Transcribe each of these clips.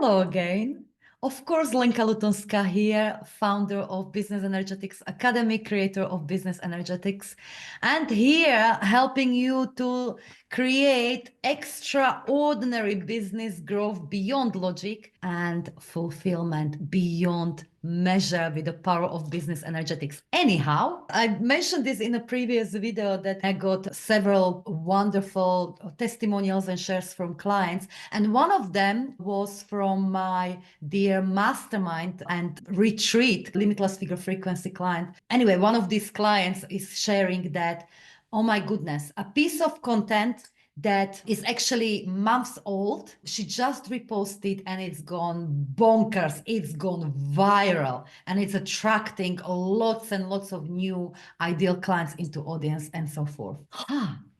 Hello again. Of course, Lenka Lutonska here, founder of Business Energetics Academy, creator of Business Energetics, and here helping you to create extraordinary business growth beyond logic and fulfillment beyond measure with the power of business energetics. Anyhow, I mentioned this in a previous video that I got several wonderful testimonials and shares from clients, and one of them was from my dear mastermind and retreat limitless figure frequency client. Anyway, one of these clients is sharing that, oh my goodness, a piece of content that is actually months old, she just reposted and it's gone bonkers, it's gone viral, and it's attracting lots and lots of new ideal clients into audience and so forth.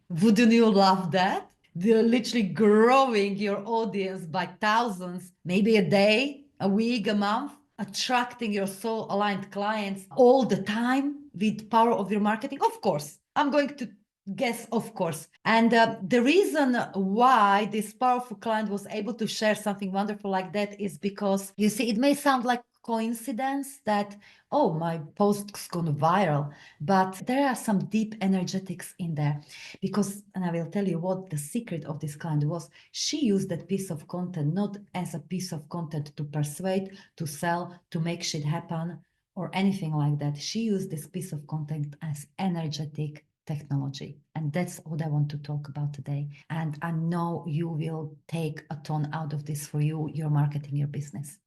Wouldn't you love that? They're literally growing your audience by thousands, maybe a day, a week, a month, attracting your soul aligned clients all the time with power of your marketing. Of course, I'm going to guess, of course. And the reason why this powerful client was able to share something wonderful like that is because, you see, it may sound like coincidence that, oh, my post's gone viral, but there are some deep energetics in there because, and I will tell you what the secret of this client was. She used that piece of content not as a piece of content to persuade, to sell, to make shit happen or anything like that. She used this piece of content as energetic technology. And that's what I want to talk about today. And I know you will take a ton out of this for you, your marketing, your business.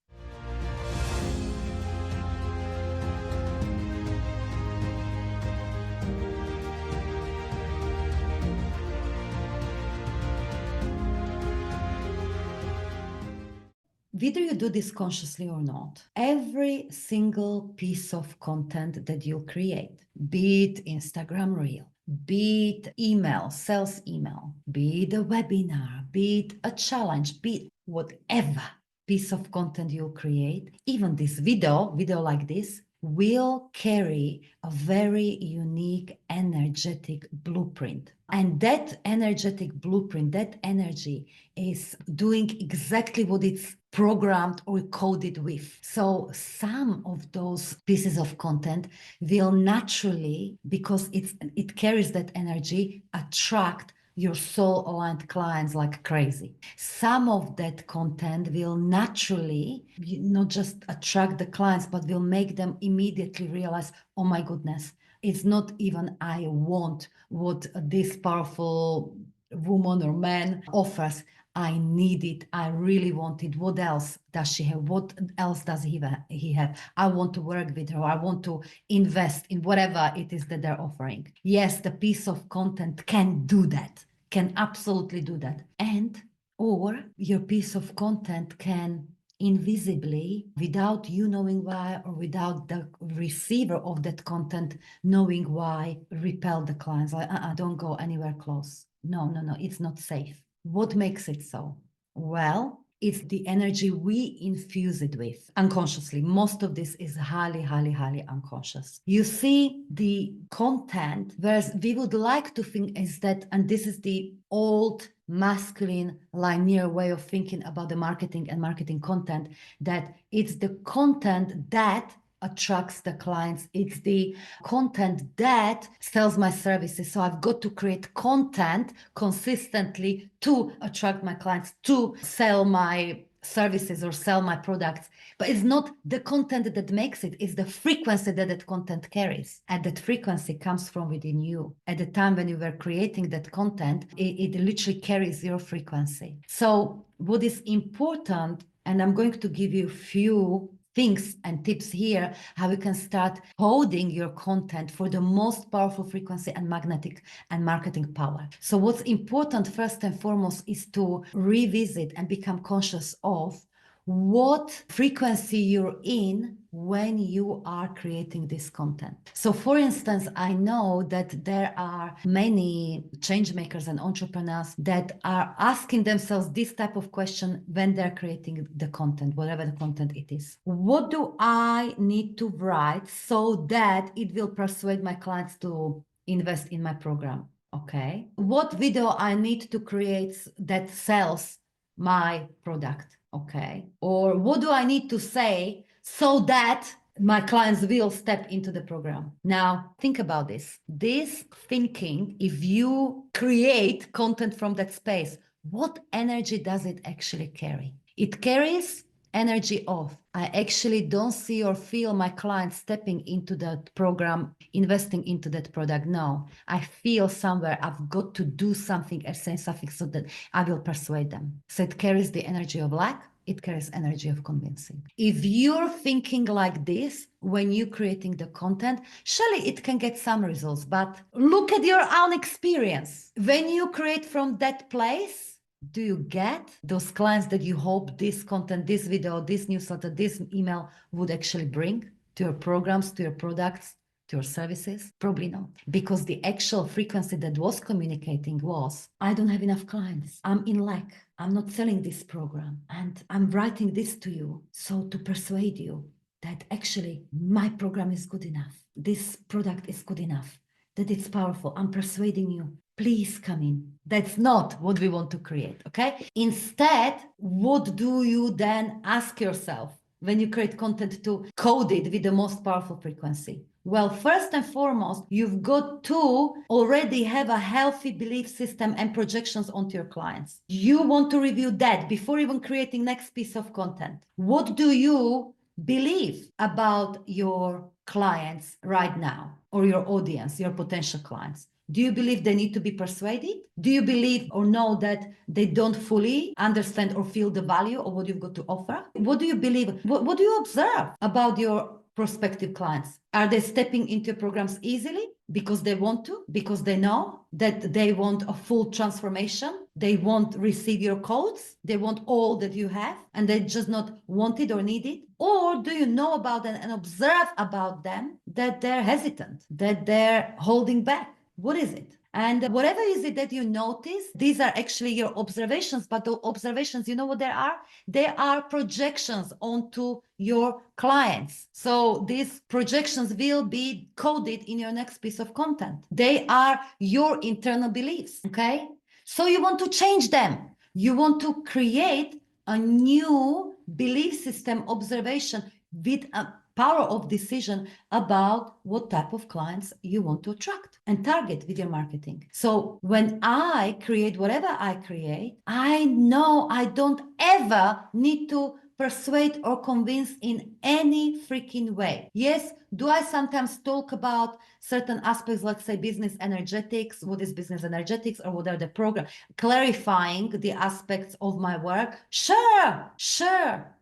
Whether you do this consciously or not, every single piece of content that you create, be it Instagram Reel, be it email, sales email, be it a webinar, be it a challenge, be it whatever piece of content you create, even this video like this, will carry a very unique energetic blueprint. And that energetic blueprint, that energy is doing exactly what it's programmed or coded with. So some of those pieces of content will naturally, because it carries that energy, attract your soul-aligned clients like crazy. Some of that content will naturally not just attract the clients, but will make them immediately realize, oh my goodness, it's not even I want what this powerful woman or man offers. I need it. I really want it. What else does she have? What else does he have? I want to work with her. I want to invest in whatever it is that they're offering. Yes, the piece of content can do that, can absolutely do that. And, or your piece of content can invisibly, without you knowing why, or without the receiver of that content knowing why, repel the clients. Like, don't go anywhere close. No, it's not safe. What makes it so? Well, it's the energy we infuse it with unconsciously. Most of this is highly, highly, highly unconscious. You see, the content, whereas we would like to think is that, and this is the old masculine linear way of thinking about the marketing and marketing content, that it's the content that attracts the clients. It's the content that sells my services. So I've got to create content consistently to attract my clients, to sell my services or sell my products. But it's not the content that makes it, it's the frequency that that content carries. And that frequency comes from within you. At the time when you were creating that content, it literally carries your frequency. So what is important, and I'm going to give you a few things and tips here, how you can start coding your content for the most powerful frequency and magnetic and marketing power. So what's important first and foremost is to revisit and become conscious of what frequency you're in when you are creating this content. So for instance, I know that there are many change makers and entrepreneurs that are asking themselves this type of question when they're creating the content, whatever the content it is. What do I need to write so that it will persuade my clients to invest in my program? Okay. What video I need to create that sells my product? Okay. Or what do I need to say so that my clients will step into the program? Now, think about this. This thinking, if you create content from that space, what energy does it actually carry? It carries energy of, I actually don't see or feel my client stepping into that program, investing into that product. No, I feel somewhere I've got to do something or say something so that I will persuade them. So it carries the energy of lack. It carries energy of convincing. If you're thinking like this when you're creating the content, surely it can get some results, but look at your own experience. When you create from that place, do you get those clients that you hope this content, this video, this newsletter, this email would actually bring to your programs, to your products, to your services? Probably not. Because the actual frequency that was communicating was, I don't have enough clients. I'm in lack. I'm not selling this program. And I'm writing this to you. So to persuade you that actually my program is good enough. This product is good enough, that it's powerful. I'm persuading you. Please come in. That's not what we want to create, okay? Instead, what do you then ask yourself when you create content to code it with the most powerful frequency? Well, first and foremost, you've got to already have a healthy belief system and projections onto your clients. You want to review that before even creating next piece of content. What do you believe about your clients right now, or your audience, your potential clients? Do you believe they need to be persuaded? Do you believe or know that they don't fully understand or feel the value of what you've got to offer? What do you believe? What do you observe about your prospective clients? Are they stepping into programs easily because they want to, because they know that they want a full transformation? They won't receive your codes. They want all that you have, and they just not want it or need it. Or do you know about them and observe about them that they're hesitant, that they're holding back? What is it? And whatever is it that you notice, these are actually your observations, but the observations, you know what they are? They are projections onto your clients. So these projections will be coded in your next piece of content. They are your internal beliefs, okay? So you want to change them. You want to create a new belief system observation with a power of decision about what type of clients you want to attract and target with your marketing. So when I create whatever I create, I know I don't ever need to persuade or convince in any freaking way. Yes, do I sometimes talk about certain aspects, let's say business energetics, what is business energetics, or what are the program, clarifying the aspects of my work? Sure.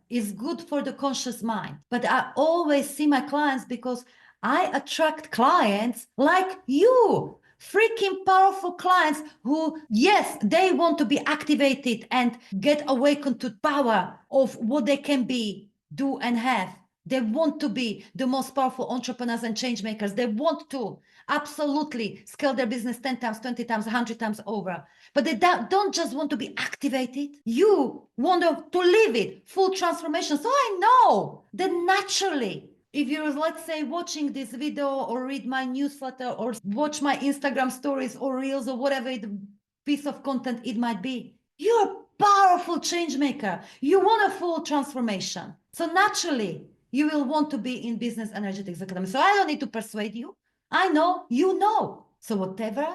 Is good for the conscious mind. But I always see my clients because I attract clients like you, freaking powerful clients who, yes, they want to be activated and get awakened to power of what they can be, do, and have. They want to be the most powerful entrepreneurs and change makers. They want to absolutely scale their business 10 times, 20 times, 100 times over. But they don't just want to be activated. You want to live it, full transformation. So I know that naturally, if you're, let's say, watching this video or read my newsletter or watch my Instagram stories or reels or whatever piece of content it might be, you're a powerful change maker. You want a full transformation. So naturally, you will want to be in Business Energetics Academy. So I don't need to persuade you. I know, you know. So whatever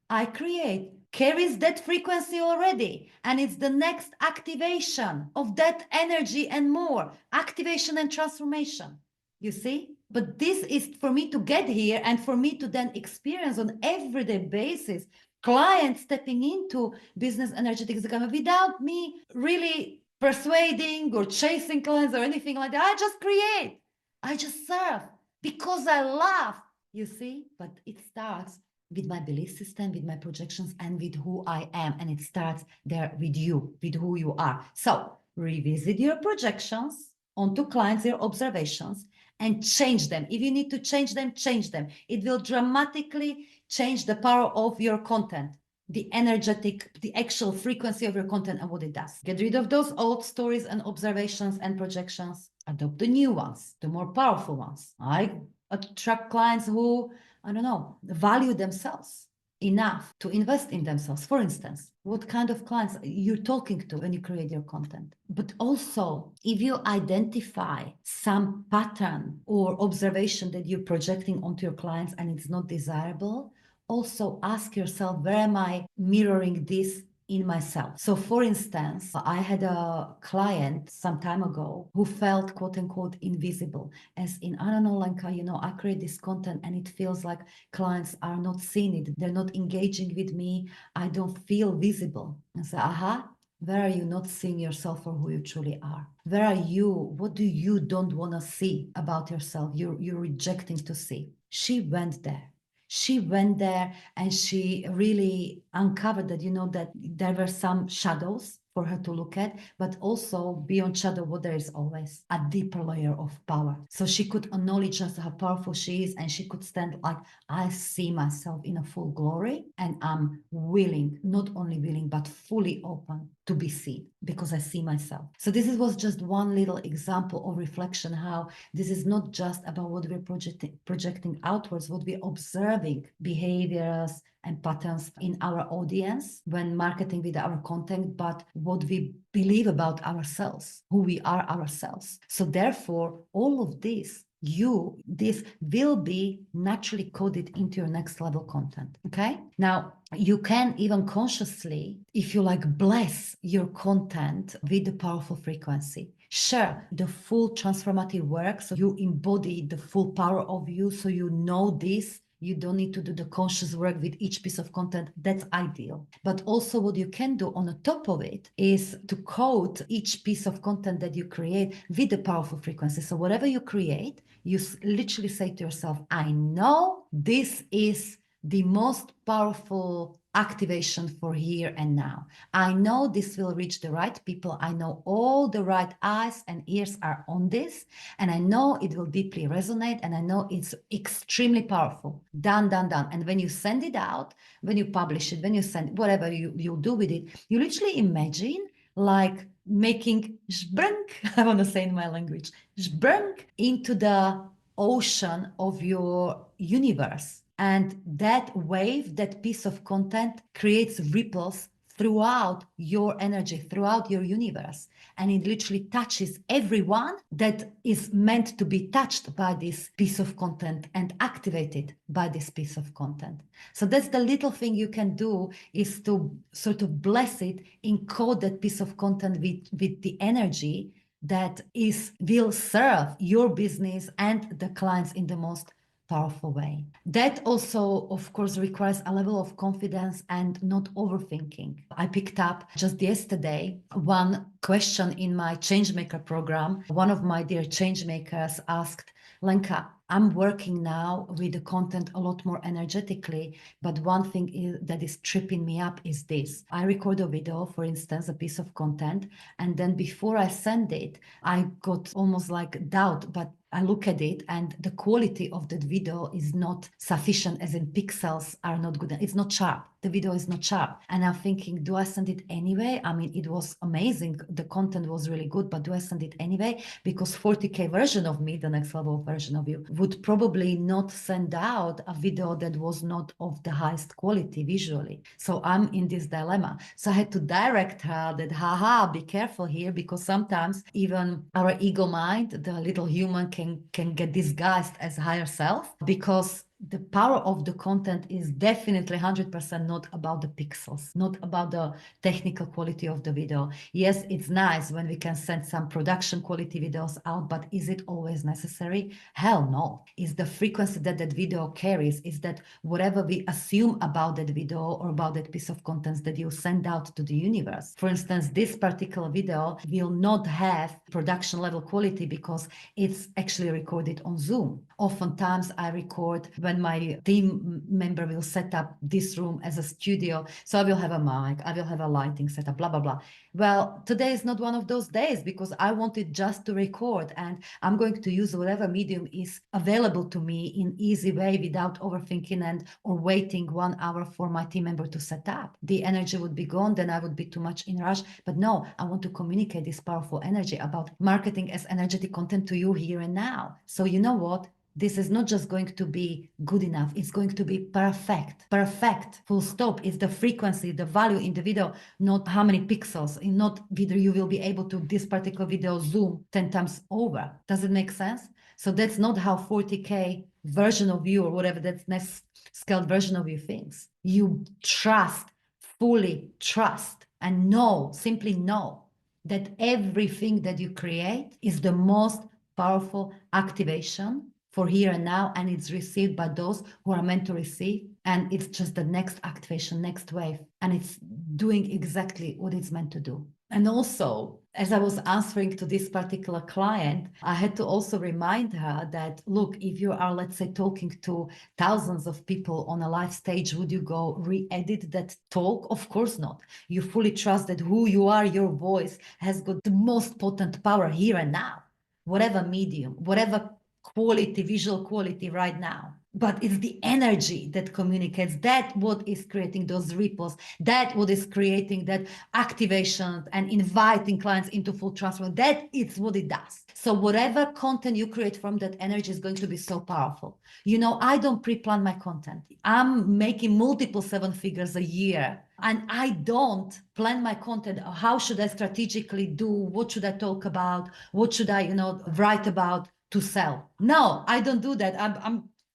I create carries that frequency already. And it's the next activation of that energy and more. Activation and transformation. You see? But this is for me to get here and for me to then experience on everyday basis clients stepping into Business Energetics Academy without me really persuading or chasing clients or anything like that. I just create. I just serve because I love. You see? But it starts with my belief system, with my projections, and with who I am. And it starts there with you, with who you are. So revisit your projections onto clients, your observations, and change them. If you need to change them, change them. It will dramatically change the power of your content, the energetic, the actual frequency of your content and what it does. Get rid of those old stories and observations and projections. Adopt the new ones, the more powerful ones. I attract clients who, I don't know, value themselves. enough to invest in themselves. For instance, what kind of clients you're talking to when you create your content. But also, if you identify some pattern or observation that you're projecting onto your clients and it's not desirable, also ask yourself, where am I mirroring this in myself? So for instance, I had a client some time ago who felt quote unquote invisible, as in, I don't know, Lenka, I create this content and it feels like clients are not seeing it. They're not engaging with me. I don't feel visible. And say, where are you not seeing yourself for who you truly are? Where are you? What do you don't want to see about yourself? You're rejecting to see. She went there. She went there and she really uncovered that, that there were some shadows for her to look at, but also beyond shadow, what there is always a deeper layer of power. So she could acknowledge just how powerful she is, and she could stand like, I see myself in a full glory, and I'm willing, not only willing, but fully open to be seen because I see myself. So this was just one little example of reflection, how this is not just about what we're projecting outwards, what we're observing behaviors and patterns in our audience when marketing with our content, but what we believe about ourselves, who we are ourselves. So therefore, all of this will be naturally coded into your next level content. Okay. Now you can even consciously, if you like, bless your content with the powerful frequency. Share the full transformative work. So you embody the full power of you. So you know this. You don't need to do the conscious work with each piece of content. That's ideal. But also what you can do on the top of it is to code each piece of content that you create with the powerful frequency. So whatever you create, you literally say to yourself, I know this is the most powerful activation for here and now. I know this will reach the right people. I know all the right eyes and ears are on this, and I know it will deeply resonate, and I know it's extremely powerful. Done. And when you send it out, when you publish it, when you send whatever you do with it, you literally imagine like making zbrunk, I want to say in my language, zbrunk into the ocean of your universe. And that wave, that piece of content creates ripples throughout your energy, throughout your universe. And it literally touches everyone that is meant to be touched by this piece of content and activated by this piece of content. So that's the little thing you can do, is to sort of bless it, encode that piece of content with the energy that will serve your business and the clients in the most powerful way. That also, of course, requires a level of confidence and not overthinking. I picked up just yesterday one question in my Changemaker program. One of my dear changemakers asked, Lenka, I'm working now with the content a lot more energetically, but one thing that is tripping me up is this. I record a video, for instance, a piece of content, and then before I send it, I got almost like doubt, but I look at it and the quality of that video is not sufficient, as in pixels are not good. It's not sharp. The video is not sharp. And I'm thinking, do I send it anyway? I mean, it was amazing. The content was really good, but do I send it anyway? Because 40K version of me, the next level version of you, would probably not send out a video that was not of the highest quality visually. So I'm in this dilemma. So I had to direct her that, be careful here, because sometimes even our ego mind, the little human, can get disguised as higher self, because the power of the content is definitely 100% not about the pixels, not about the technical quality of the video. Yes, it's nice when we can send some production quality videos out, but is it always necessary? Hell no. Is the frequency that video carries, is that whatever we assume about that video or about that piece of content that you send out to the universe. For instance, this particular video will not have production level quality because it's actually recorded on Zoom. Oftentimes I record when my team member will set up this room as a studio. So I will have a mic, I will have a lighting setup, blah, blah, blah. Well, today is not one of those days because I wanted just to record, and I'm going to use whatever medium is available to me in easy way without overthinking or waiting 1 hour for my team member to set up. The energy would be gone, then I would be too much in rush. But no, I want to communicate this powerful energy about marketing as energetic content to you here and now. So you know what? This is not just going to be good enough, it's going to be perfect. Perfect, full stop. Is the frequency, the value in the video, not how many pixels. In not video, you will be able to, this particular video, zoom 10 times over. Does it make sense? So that's not how 40K version of you, or whatever that next scaled version of you thinks. You trust, fully trust, and know, simply know that everything that you create is the most powerful activation for here and now, and it's received by those who are meant to receive, and it's just the next activation, next wave, and it's doing exactly what it's meant to do. And also, as I was answering to this particular client, I had to also remind her that, look, if you are, let's say, talking to thousands of people on a live stage, would you go re-edit that talk? Of course not. You fully trust that who you are, your voice, has got the most potent power here and now, whatever medium, whatever quality, visual quality right now. But it's the energy that communicates, that what is creating those ripples, that what is creating that activation and inviting clients into full transfer. That is what it does. So whatever content you create from that energy is going to be so powerful. You know, I don't pre-plan my content. I'm making multiple 7 figures a year, and I don't plan my content. How should I strategically do? What should I talk about? What should I, write about to sell? No, I don't do that.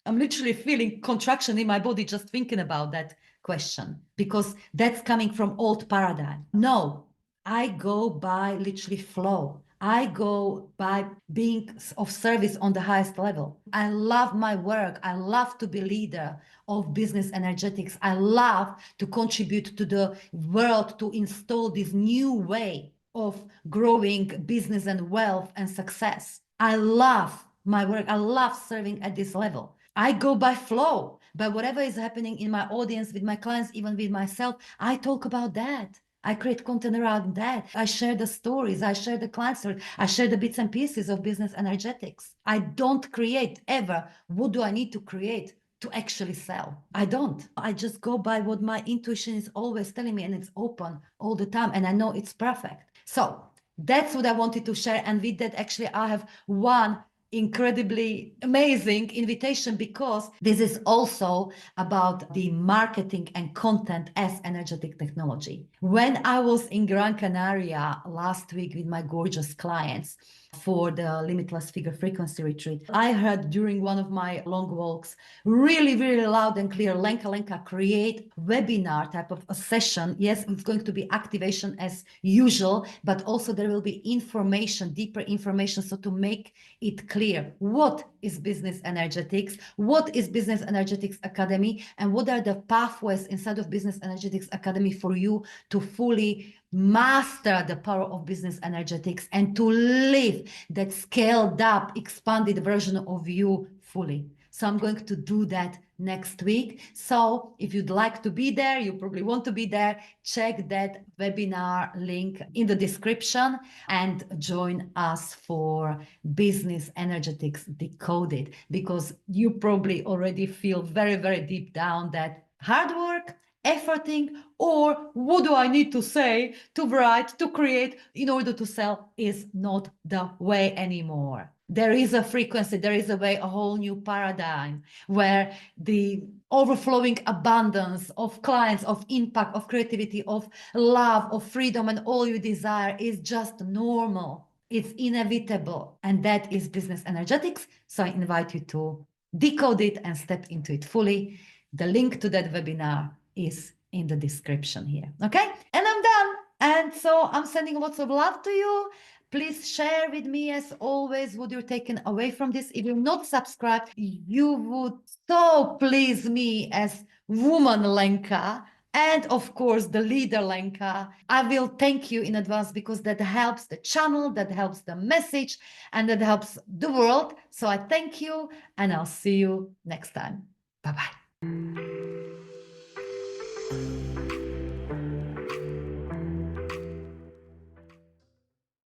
I'm literally feeling contraction in my body just thinking about that question, because that's coming from old paradigm. No, I go by literally flow. I go by being of service on the highest level. I love my work. I love to be leader of business energetics. I love to contribute to the world to install this new way of growing business and wealth and success. I love my work. I love serving at this level. I go by flow, by whatever is happening in my audience, with my clients, even with myself. I talk about that. I create content around that. I share the stories. I share the client stories. I share the bits and pieces of business energetics. I don't create ever. What do I need to create to actually sell? I don't. I just go by what my intuition is always telling me, and it's open all the time. And I know it's perfect. So that's what I wanted to share. And with that, actually, I have one incredibly amazing invitation, because this is also about the marketing and content as energetic technology. When I was in Gran Canaria last week with my gorgeous clients for the Limitless Figure Frequency Retreat, I heard during one of my long walks really, really loud and clear, Lenka, create webinar type of a session. Yes, it's going to be activation as usual, but also there will be information, deeper information, so to make it clear what is business energetics, what is business energetics academy, and what are the pathways inside of business energetics academy for you to fully master the power of business energetics and to live that scaled up, expanded version of you fully. So I'm going to do that next week. So if you'd like to be there, you probably want to be there, check that webinar link in the description and join us for Business Energetics Decoded, because you probably already feel very, very deep down that hard work, efforting, or what do I need to say, to write, to create in order to sell is not the way anymore. There is a frequency, there is a way, a whole new paradigm where the overflowing abundance of clients, of impact, of creativity, of love, of freedom, and all you desire is just normal. It's inevitable. And that is business energetics. So I invite you to decode it and step into it fully. The link to that webinar is in the description here. Okay? And I'm done. And so I'm sending lots of love to you. Please share with me, as always, what you're taking away from this. If you're not subscribed, you would so please me as woman Lenka, and of course the leader Lenka. I will thank you in advance, because that helps the channel, that helps the message, and that helps the world. So I thank you, and I'll see you next time. Bye-bye.